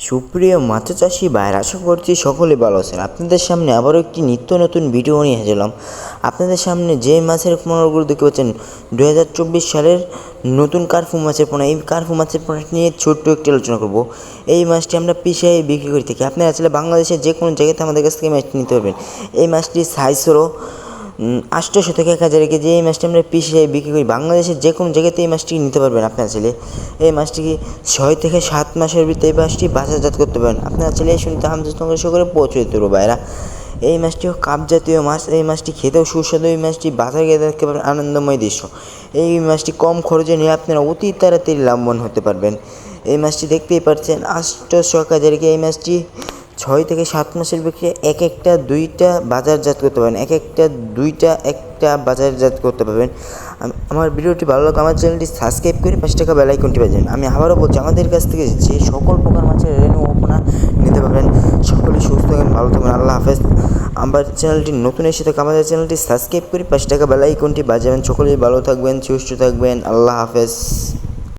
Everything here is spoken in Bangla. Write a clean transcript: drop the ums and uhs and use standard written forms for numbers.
সুপ্রিয় মাছ চাষি ভাইয়েরা, আশা করছি সকলে ভালো আছেন। আপনাদের সামনে আবারও একটি নিত্য নতুন ভিডিও নিয়ে এলাম। আপনাদের সামনে যে মাছের পোনাগুলো দেখতে পাচ্ছেন 2024 সালের নতুন কার্পু মাছের পোনা। এই কার্পু মাছের পোনা নিয়ে ছোট্ট একটি আলোচনা করব। এই মাছটি আমরা পিসে বিক্রি করে থাকি। আপনারা আসলে বাংলাদেশের যে কোনো জায়গাতে আমাদের কাছ থেকে মাছটি নিতে পারবেন। এই মাছটির সাইজ হলো 800 থেকে 1000 কেজি। এই মাছটি আমরা পিসে বিক্রি করি। বাংলাদেশের যে কোনো জায়গাতে এই মাছটি নিতে পারবেন। আপনারা চাইলে এই মাছটিকে 6 থেকে 7 মাসের ভিতরে এই মাছটি বাজারজাত করতে পারেন। আপনারা চাইলে শুনতে আমদানি করে পৌঁছে দিতে পারবো ভাইরা। এই মাছটিও কাপ জাতীয় মাছ। এই মাছটি খেতেও সুস্বাদু। এই মাছটি বাজারে গিয়ে দেখতে পারেন আনন্দময় দৃশ্য। এই মাছটি কম খরচে নিয়ে আপনারা অতি তাড়াতাড়ি লাভবান হতে পারবেন। এই মাছটি দেখতেই পাচ্ছেন 800 কেজি। এই মাছটি 6 থেকে 7 মাসের ভিতরে একটা দুইটা বাজারজাত করতে পারবেন। একটা বাজারজাত করতে পারবেন। আমার ভিডিওটি ভালো লাগলে আমার চ্যানেলটি সাবস্ক্রাইব করে 5 টাকা বেল আইকনটি বাজাবেন। আমি আবারও বলছি, আমাদের কাছ থেকে যে সকল প্রকার মাছের রেনু ওপেনা নিতে পারবেন। সকলে সুস্থ থাকবেন, ভালো থাকবেন। আল্লাহ হাফেজ। আমার চ্যানেলটি নতুন এসে থাকে, আমাদের চ্যানেলটি সাবস্ক্রাইব করে 5 টাকা বেল আইকনটি বাজাবেন। সকলেই ভালো থাকবেন, সুস্থ থাকবেন। আল্লাহ হাফেজ।